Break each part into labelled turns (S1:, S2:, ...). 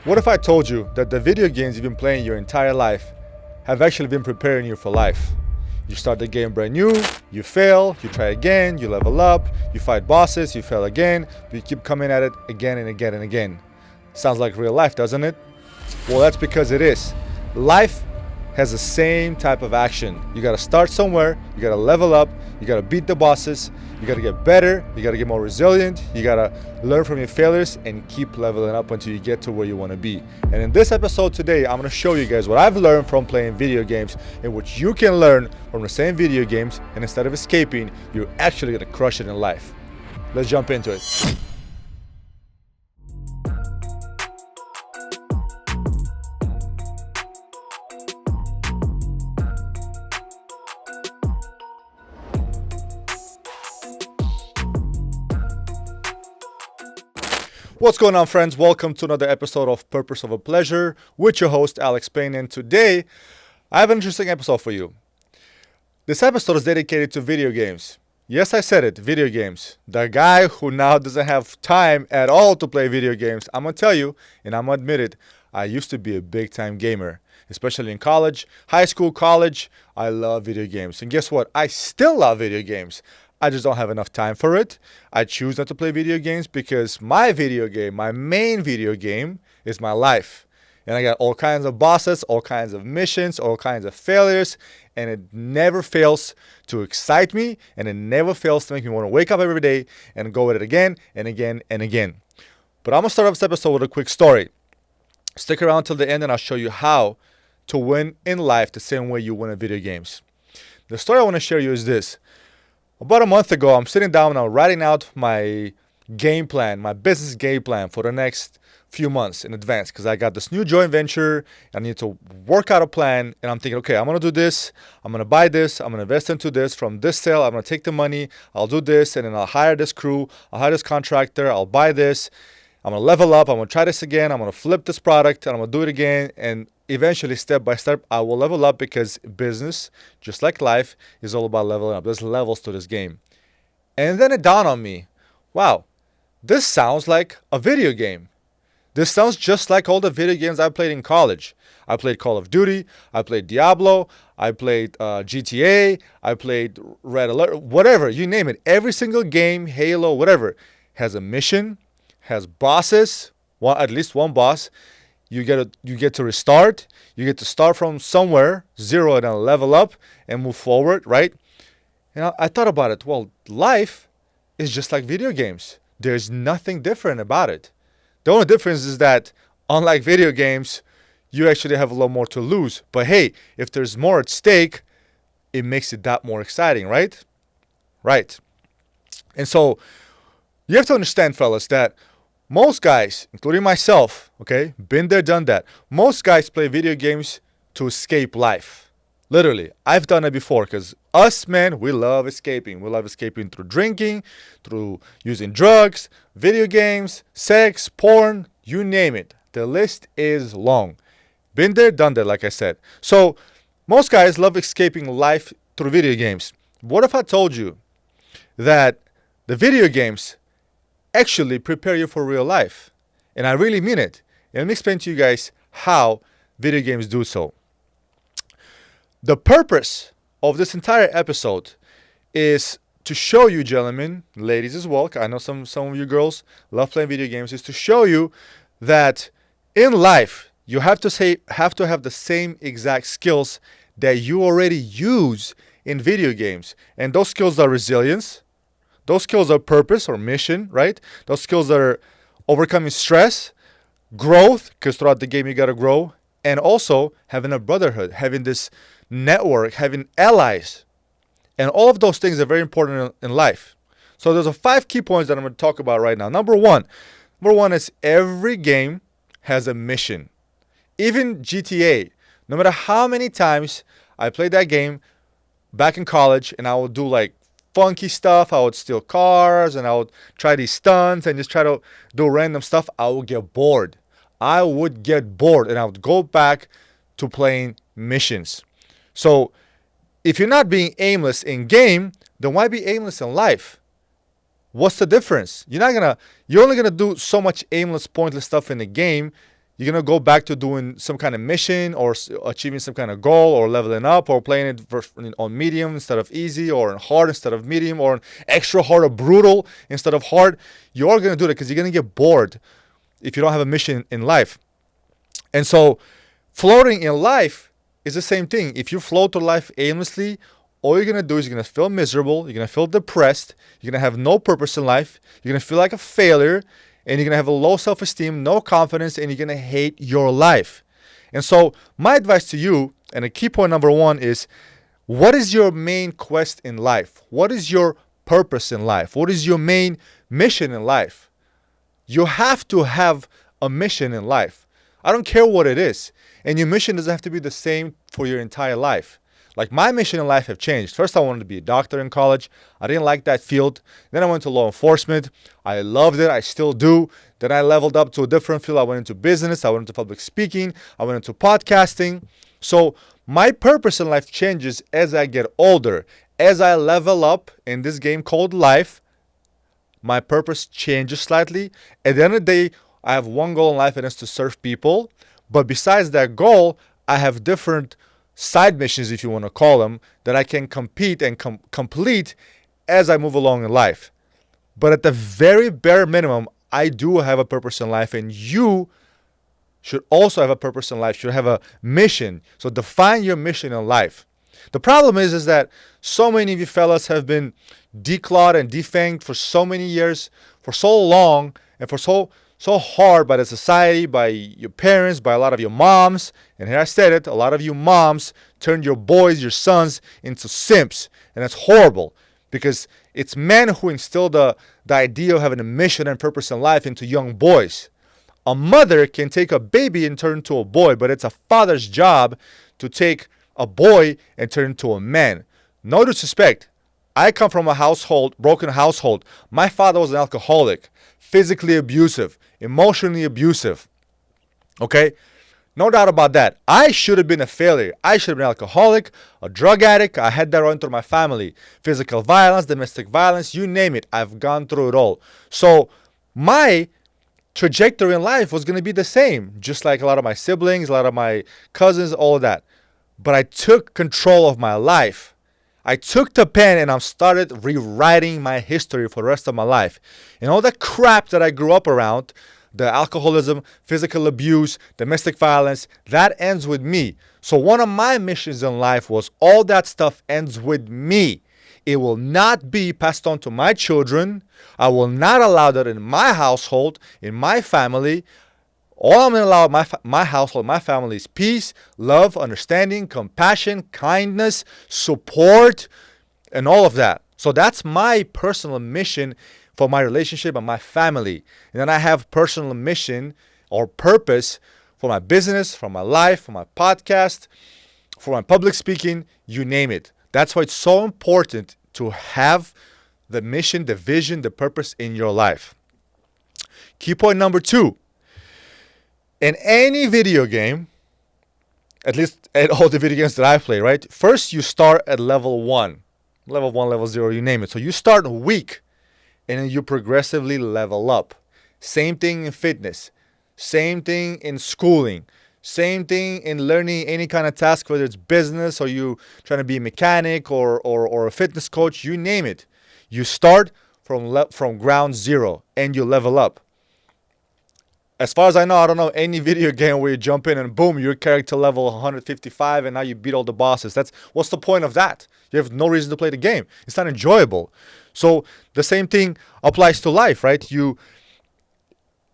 S1: What if I told you that the video games you've been playing your entire life have actually been preparing you for life? You start the game brand new, you fail, you try again, you level up, you fight bosses, you fail again, but you keep coming at it again and again and again. Sounds like real life, doesn't it? Well, that's because it is. Life has the same type of action. You gotta start somewhere, you gotta level up, you gotta beat the bosses, you gotta get better, you gotta get more resilient, you gotta learn from your failures and keep leveling up until you get to where you wanna be. And in this episode today, I'm gonna show you guys what I've learned from playing video games and what you can learn from the same video games, and instead of escaping, you're actually gonna crush it in life. Let's jump into it. What's going on, friends? Welcome to another episode of Purpose Over Pleasure with your host, Alex Payne. And today, I have an interesting episode for you. This episode is dedicated to video games. Yes, I said it, video games. The guy who now doesn't have time at all to play video games. I'm going to tell you, and I'm going to admit it, I used to be a big-time gamer, especially in college, high school, college. I love video games. And guess what? I still love video games. I just don't have enough time for it. I choose not to play video games because my video game, my main video game, is my life. And I got all kinds of bosses, all kinds of missions, all kinds of failures, and it never fails to excite me, and it never fails to make me want to wake up every day and go at it again and again and again. But I'm going to start off this episode with a quick story. Stick around till the end and I'll show you how to win in life the same way you win in video games. The story I want to share you is this. About a month ago, I'm sitting down and I'm writing out my game plan, my business game plan for the next few months in advance because I got this new joint venture. I need to work out a plan, and I'm thinking, okay, I'm going to do this. I'm going to buy this. I'm going to invest into this. From this sale, I'm going to take the money. I'll do this, and then I'll hire this crew. I'll hire this contractor. I'll buy this. I'm going to level up. I'm going to try this again. I'm going to flip this product, and I'm going to do it again. And eventually, step by step, I will level up because business, just like life, is all about leveling up. There's levels to this game. And then it dawned on me, wow, this sounds like a video game. This sounds just like all the video games I played in college. I played Call of Duty. I played Diablo. I played GTA. I played Red Alert, whatever, you name it. Every single game, Halo, whatever, has a mission, has bosses, at least one boss. You get to restart. You get to start from somewhere, zero, and then level up and move forward, right? And I thought about it. Well, life is just like video games. There's nothing different about it. The only difference is that, unlike video games, you actually have a lot more to lose. But hey, if there's more at stake, it makes it that more exciting, right? Right. And so you have to understand, fellas, that most guys, including myself, okay, been there, done that. Most guys play video games to escape life. Literally, I've done it before because us men, we love escaping. We love escaping through drinking, through using drugs, video games, sex, porn, you name it. The list is long. Been there, done that, like I said. So most guys love escaping life through video games. What if I told you that the video games actually prepare you for real life? And I really mean it. And let me explain to you guys how video games do so. The purpose of this entire episode is to show you, gentlemen, ladies as well, I know some of you girls love playing video games, is to show you that in life you have to have the same exact skills that you already use in video games. And those skills are resilience. Those skills are purpose or mission, right? Those skills are overcoming stress, growth, because throughout the game you got to grow, and also having a brotherhood, having this network, having allies. And all of those things are very important in life. So there's 5 key points that I'm going to talk about right now. Number one is every game has a mission. Even GTA, no matter how many times I played that game back in college, and I would do like funky stuff. I would steal cars and I would try these stunts and just try to do random stuff. I would get bored. And I would go back to playing missions. So if you're not being aimless in game, then why be aimless in life? What's the difference? You're only gonna do so much aimless, pointless stuff in the game. You're going to go back to doing some kind of mission or achieving some kind of goal or leveling up or playing it on medium instead of easy or on hard instead of medium or on extra hard or brutal instead of hard. You're going to do that because you're going to get bored if you don't have a mission in life. And so floating in life is the same thing. If you float through life aimlessly, all you're going to do is you're going to feel miserable. You're going to feel depressed. You're going to have no purpose in life. You're going to feel like a failure. And you're going to have a low self-esteem, no confidence, and you're going to hate your life. And so my advice to you, and a key point number one is, what is your main quest in life? What is your purpose in life? What is your main mission in life? You have to have a mission in life. I don't care what it is. And your mission doesn't have to be the same for your entire life. Like my mission in life have changed. First, I wanted to be a doctor in college. I didn't like that field. Then I went to law enforcement. I loved it. I still do. Then I leveled up to a different field. I went into business. I went into public speaking. I went into podcasting. So my purpose in life changes as I get older. As I level up in this game called life, my purpose changes slightly. At the end of the day, I have one goal in life, and it's to serve people. But besides that goal, I have different side missions, if you want to call them, that I can compete and complete as I move along in life. But at the very bare minimum, I do have a purpose in life, and you should also have a purpose in life, should have a mission. So define your mission in life. The problem is that so many of you fellas have been declawed and defanged for so many years, for so long, and for so hard by the society, by your parents, by a lot of your moms. And here I said it, a lot of you moms turned your boys, your sons into simps. And that's horrible because it's men who instill the idea of having a mission and purpose in life into young boys. A mother can take a baby and turn into a boy, but it's a father's job to take a boy and turn into a man. No disrespect. I come from a broken household. My father was an alcoholic, physically abusive, emotionally abusive. Okay? No doubt about that. I should have been a failure. I should have been an alcoholic, a drug addict. I had that run through my family. Physical violence, domestic violence, you name it. I've gone through it all. So my trajectory in life was going to be the same, just like a lot of my siblings, a lot of my cousins, all of that. But I took control of my life. I took the pen and I started rewriting my history for the rest of my life. And all the crap that I grew up around, the alcoholism, physical abuse, domestic violence, that ends with me. So one of my missions in life was all that stuff ends with me. It will not be passed on to my children. I will not allow that in my household, in my family. All I'm going to allow my household, my family is peace, love, understanding, compassion, kindness, support, and all of that. So that's my personal mission for my relationship and my family. And then I have personal mission or purpose for my business, for my life, for my podcast, for my public speaking, you name it. That's why it's so important to have the mission, the vision, the purpose in your life. Key point number 2. In any video game, at least at all the video games that I play, right? First, you start at level 1. Level 1, level 0, you name it. So you start weak, and then you progressively level up. Same thing in fitness. Same thing in schooling. Same thing in learning any kind of task, whether it's business or you trying to be a mechanic or a fitness coach, you name it. You start from ground zero, and you level up. As far as I know, I don't know any video game where you jump in and boom, your character level 155 and now you beat all the bosses. What's the point of that? You have no reason to play the game. It's not enjoyable. So the same thing applies to life, right? You,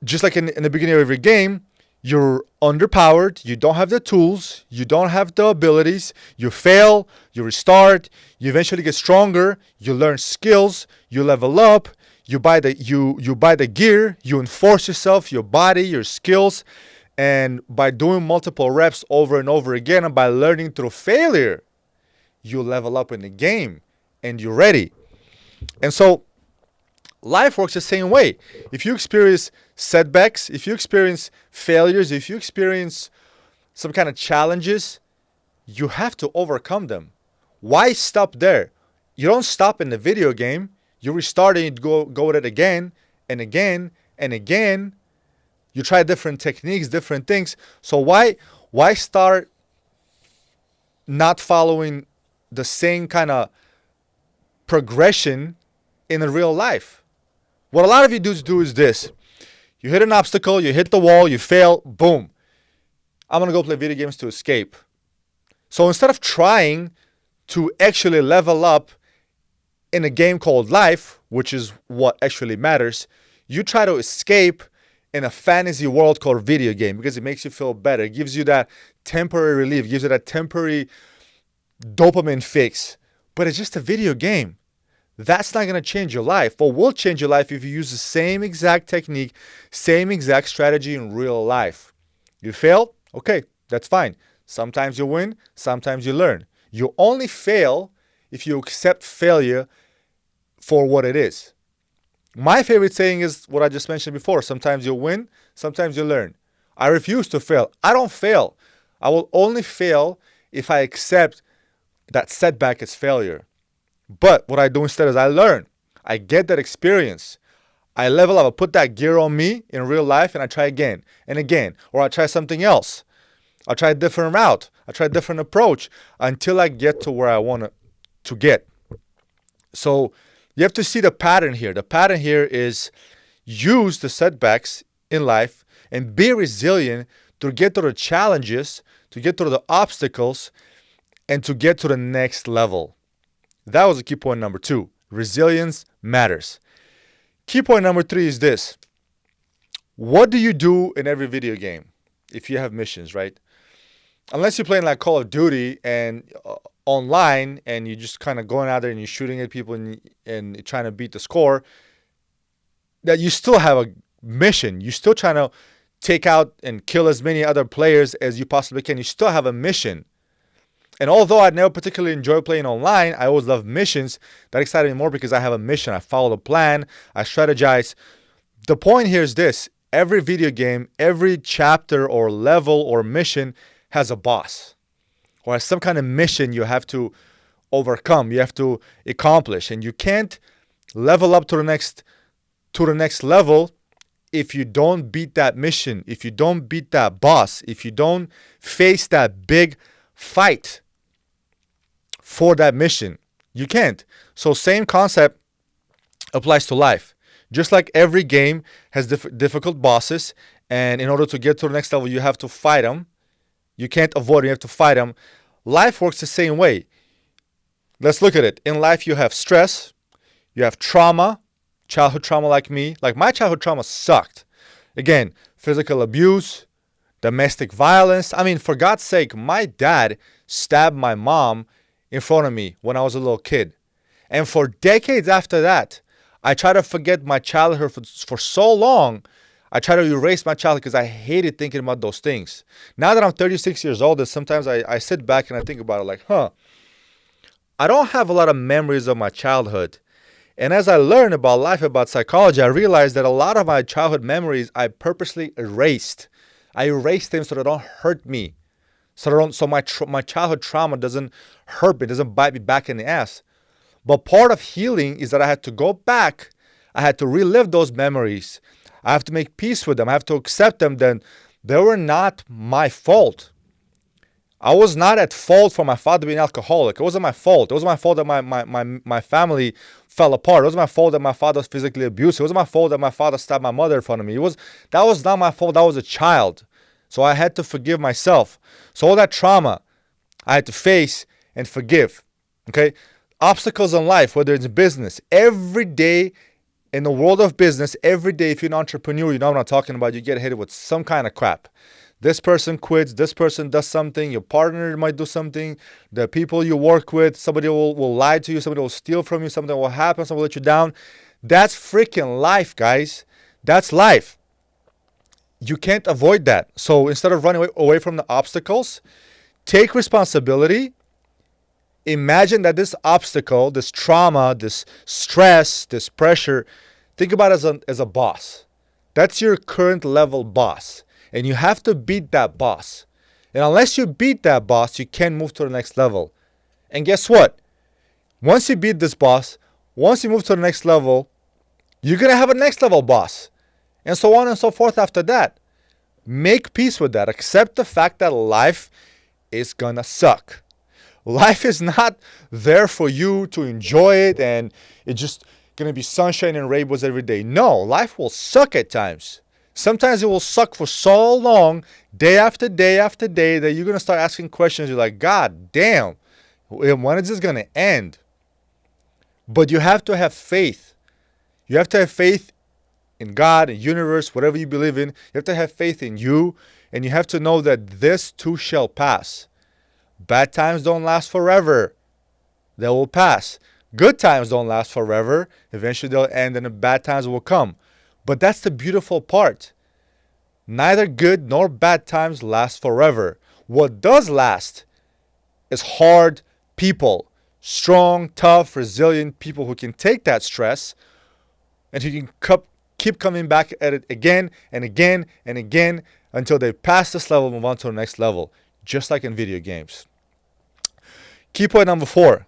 S1: just like in the beginning of every game, you're underpowered, you don't have the tools, you don't have the abilities, you fail, you restart, you eventually get stronger, you learn skills, you level up. You buy the gear, you enforce yourself, your body, your skills, and by doing multiple reps over and over again and by learning through failure, you level up in the game and you're ready. And so life works the same way. If you experience setbacks, if you experience failures, if you experience some kind of challenges, you have to overcome them. Why stop there? You don't stop in the video game. You restart and you go at it again and again and again. You try different techniques, different things. So why start not following the same kind of progression in a real life? What a lot of you dudes do is this. You hit an obstacle, you hit the wall, you fail, boom. I'm going to go play video games to escape. So instead of trying to actually level up in a game called life, which is what actually matters, you try to escape in a fantasy world called video game because it makes you feel better. It gives you that temporary relief, gives you that temporary dopamine fix. But it's just a video game. That's not going to change your life. What will change your life if you use the same exact technique, same exact strategy in real life? You failed? Okay, that's fine. Sometimes you win, sometimes you learn. You only fail if you accept failure for what it is. My favorite saying is what I just mentioned before. Sometimes you win, sometimes you learn. I refuse to fail. I don't fail. I will only fail if I accept that setback as failure. But what I do instead is I learn. I get that experience. I level up. I put that gear on me in real life and I try again and again. Or I try something else. I try a different route. I try a different approach until I get to where I want to get. So you have to see the pattern here. The pattern here is use the setbacks in life and be resilient to get through the challenges, to get through the obstacles, and to get to the next level. That was the key point number 2. Resilience matters. Key point number 3 is this. What do you do in every video game if you have missions, right? Unless you're playing like Call of Duty and online and you're just kind of going out there and you're shooting at people and trying to beat the score, that you still have a mission. You're still trying to take out and kill as many other players as you possibly can. You still have a mission. And although I never particularly enjoy playing online, I always love missions. That excited me more because I have a mission. I follow the plan. I strategize. The point here is this. Every video game, every chapter or level or mission has a boss. Or has some kind of mission you have to overcome. You have to accomplish. And you can't level up to the next level if you don't beat that mission. If you don't beat that boss. If you don't face that big fight for that mission. You can't. So same concept applies to life. Just like every game has difficult bosses, and in order to get to the next level, you have to fight them. You can't avoid it. You have to fight them. Life works the same way. Let's look at it. In life, you have stress. You have trauma, childhood trauma like me. Like my childhood trauma sucked. Again, physical abuse, domestic violence. I mean, for God's sake, my dad stabbed my mom in front of me when I was a little kid. And for decades after that, I tried to forget my childhood for so long. I try to erase my childhood because I hated thinking about those things. Now that I'm 36 years old, sometimes I sit back and I think about it like, I don't have a lot of memories of my childhood. And as I learned about life, about psychology, I realized that a lot of my childhood memories I purposely erased. I erased them so they don't hurt me. So my childhood trauma doesn't hurt me, doesn't bite me back in the ass. But part of healing is that I had to go back. I had to relive those memories. I have to make peace with them. I have to accept them. Then they were not my fault. I was not at fault for my father being alcoholic. It wasn't my fault. It wasn't my fault that my family fell apart. It wasn't my fault that my father was physically abusive. It wasn't my fault that my father stabbed my mother in front of me. That was not my fault. I was a child. So I had to forgive myself. So all that trauma I had to face and forgive. Okay? Obstacles in life, whether it's business, every day in the world of business, every day if you're an entrepreneur, you know what I'm talking about, you get hit with some kind of crap. This person quits, this person does something, your partner might do something, the people you work with, somebody will lie to you, somebody will steal from you, something will happen, somebody will let you down. That's freaking life, guys. That's life. You can't avoid that. So instead of running away from the obstacles, take responsibility. Imagine that this obstacle, this trauma, this stress, this pressure, think about it as a boss. That's your current level boss. And you have to beat that boss. And unless you beat that boss, you can't move to the next level. And guess what? Once you beat this boss, once you move to the next level, you're going to have a next level boss. And so on and so forth after that. Make peace with that. Accept the fact that life is gonna suck. Life is not there for you to enjoy it and it's just gonna be sunshine and rainbows every day. No, life will suck at times. Sometimes it will suck for so long, day after day after day, that you're gonna start asking questions. You're like, God damn, when is this gonna end? But you have to have faith. You have to have faith in God, in universe, whatever you believe in. You have to have faith in you, and you have to know that this too shall pass. Bad times don't last forever. They will pass. Good times don't last forever. Eventually they'll end and the bad times will come. But that's the beautiful part. Neither good nor bad times last forever. What does last is hard people. Strong, tough, resilient people who can take that stress and who can keep coming back at it again and again and again until they pass this level and move on to the next level. Just like in video games. Key point number 4.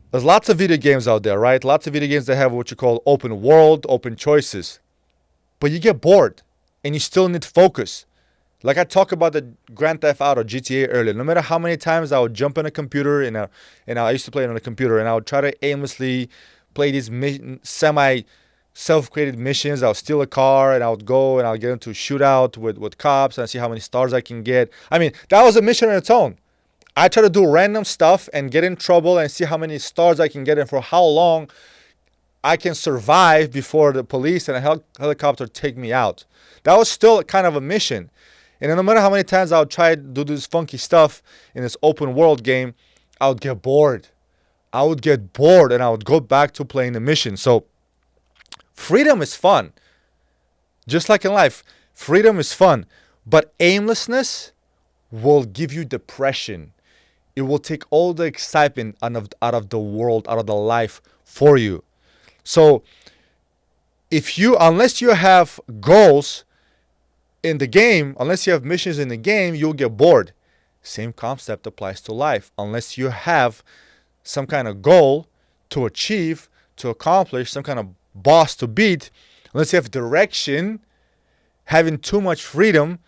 S1: There's lots of video games out there, right? Lots of video games that have what you call open world, open choices. But you get bored and you still need focus. Like I talked about the Grand Theft Auto GTA earlier. No matter how many times I would jump on a computer and I used to play it on a computer and I would try to aimlessly play these self-created missions. I'll steal a car and I would go and I'll get into a shootout with cops and see how many stars I can get. I mean, that was a mission on its own. I try to do random stuff and get in trouble and see how many stars I can get and for how long I can survive before the police and a helicopter take me out. That was still kind of a mission. And no matter how many times I would try to do this funky stuff in this open world game, I would get bored. I would get bored and I would go back to playing the mission. So freedom is fun. Just like in life, freedom is fun. But aimlessness will give you depression. It will take all the excitement out of the world, out of the life for you. So unless you have goals in the game, unless you have missions in the game, you'll get bored. Same concept applies to life. Unless you have some kind of goal to achieve, to accomplish, some kind of boss to beat, unless you have direction, having too much freedom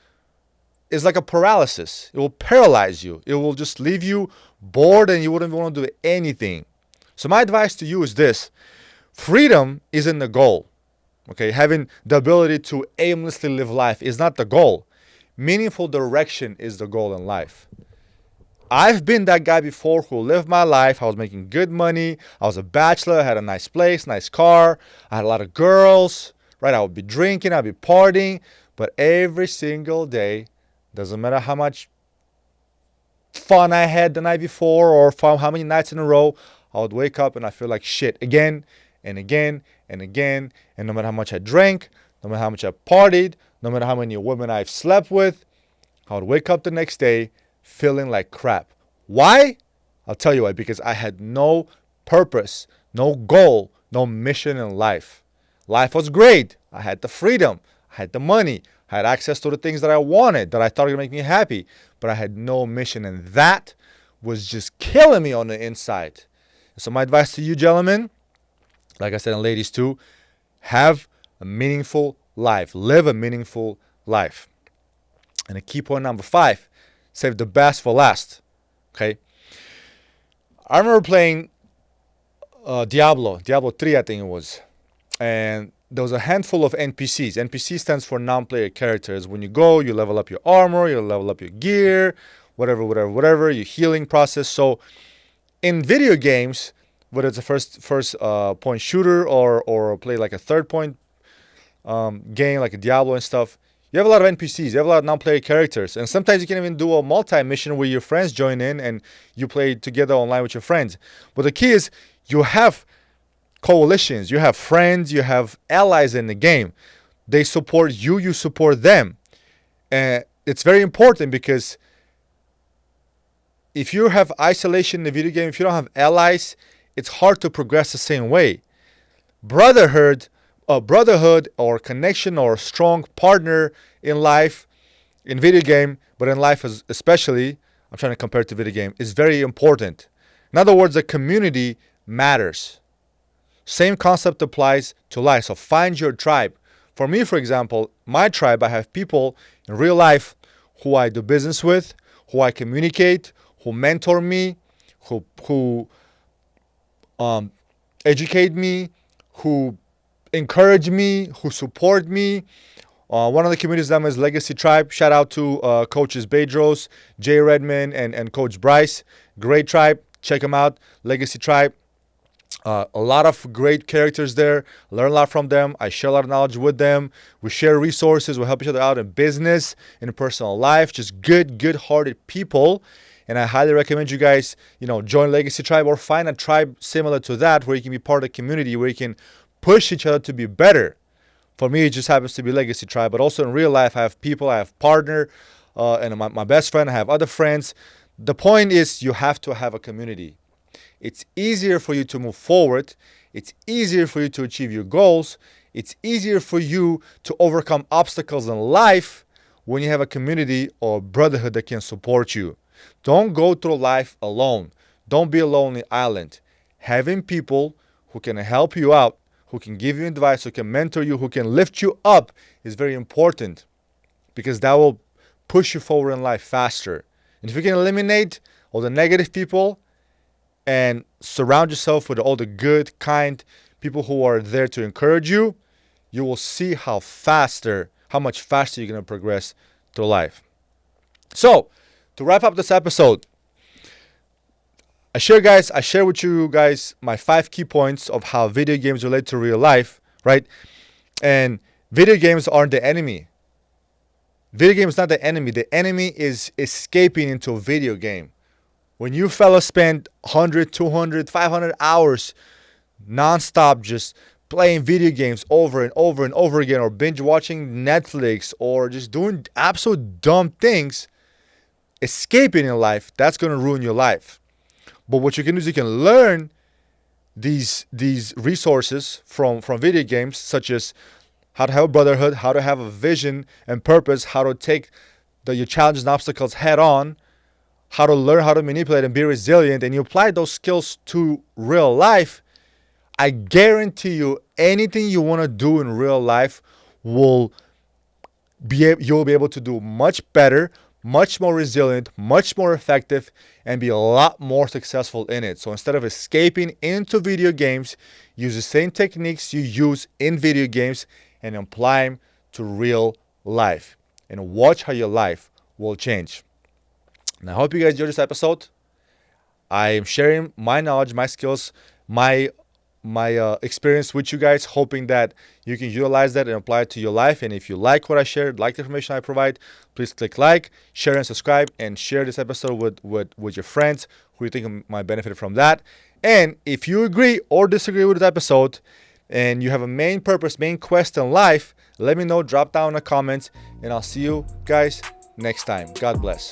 S1: is like a paralysis. It will paralyze you. It will just leave you bored and you wouldn't want to do anything. So my advice to you is this. Freedom isn't the goal. Okay, having the ability to aimlessly live life is not the goal. Meaningful direction is the goal in life. I've been that guy before who lived my life. I was making good money. I was a bachelor. I had a nice place, nice car. I had a lot of girls, right? I would be drinking. I'd be partying. But every single day, doesn't matter how much fun I had the night before or how many nights in a row, I would wake up and I feel like shit again and again and again. And no matter how much I drank, no matter how much I partied, no matter how many women I've slept with, I would wake up the next day feeling like crap. Why? I'll tell you why. Because I had no purpose, no goal, no mission in life. Life was great. I had the freedom. I had the money. I had access to the things that I wanted, that I thought would make me happy. But I had no mission. And that was just killing me on the inside. So my advice to you, gentlemen, like I said, and ladies too, have a meaningful life. Live a meaningful life. And a key point number 5, save the best for last. Okay? I remember playing Diablo 3, I think it was. And there was a handful of NPCs. NPC stands for non-player characters. When you go, you level up your armor, you level up your gear, whatever, your healing process. So in video games, whether it's a first point shooter or play like a third point game like a Diablo and stuff, you have a lot of NPCs, you have a lot of non-player characters. And sometimes you can even do a multi-mission where your friends join in and you play together online with your friends. But the key is you have coalitions, you have friends, you have allies in the game. They support you, you support them. And it's very important because if you have isolation in the video game, if you don't have allies, it's hard to progress the same way. Brotherhood or connection or a strong partner in life, in video game, but in life especially, I'm trying to compare it to video game, is very important. In other words, the community matters. Same concept applies to life. So find your tribe. For me, for example, my tribe, I have people in real life who I do business with, who I communicate, who mentor me, who educate me, who encourage me, who support me. One of the communities that is Legacy Tribe. Shout out to coaches Bedros, Jay Redman, and Coach Bryce. Great tribe. Check them out. Legacy Tribe. A lot of great characters there. Learn a lot from them. I share a lot of knowledge with them. We share resources. We help each other out in business, in personal life. Just good-hearted people. And I highly recommend you guys, join Legacy Tribe or find a tribe similar to that where you can be part of the community, where you can push each other to be better. For me, it just happens to be Legacy Tribe. But also in real life, I have people, I have partner, and my best friend, I have other friends. The point is you have to have a community. It's easier for you to move forward. It's easier for you to achieve your goals. It's easier for you to overcome obstacles in life when you have a community or brotherhood that can support you. Don't go through life alone. Don't be a lonely island. Having people who can help you out, who can give you advice, who can mentor you, who can lift you up is very important, because that will push you forward in life faster. And if you can eliminate all the negative people and surround yourself with all the good, kind people who are there to encourage you, you will see how much faster you're going to progress through life. So, to wrap up this episode, I share with you guys my 5 key points of how video games relate to real life, right? And video games aren't the enemy. Video game is not the enemy. The enemy is escaping into a video game. When you fellas spend 100, 200, 500 hours nonstop just playing video games over and over and over again, or binge watching Netflix, or just doing absolute dumb things, escaping in life, that's going to ruin your life. But what you can do is you can learn these resources from video games, such as how to have a brotherhood, how to have a vision and purpose, how to take your challenges and obstacles head on, how to learn how to manipulate and be resilient, and you apply those skills to real life. I guarantee you, anything you want to do in real life you'll be able to do much better, much more resilient, much more effective, and be a lot more successful in it. So instead of escaping into video games, use the same techniques you use in video games and apply them to real life. And watch how your life will change. And I hope you guys enjoyed this episode. I am sharing my knowledge, my skills, my experience with you guys, hoping that you can utilize that and apply it to your life. And if you like what I shared, like the information I provide, please click like, share, and subscribe, and share this episode with your friends who you think might benefit from that. And if you agree or disagree with this episode and you have a main purpose, main quest in life, let me know. Drop down in the comments, and I'll see you guys next time. God bless.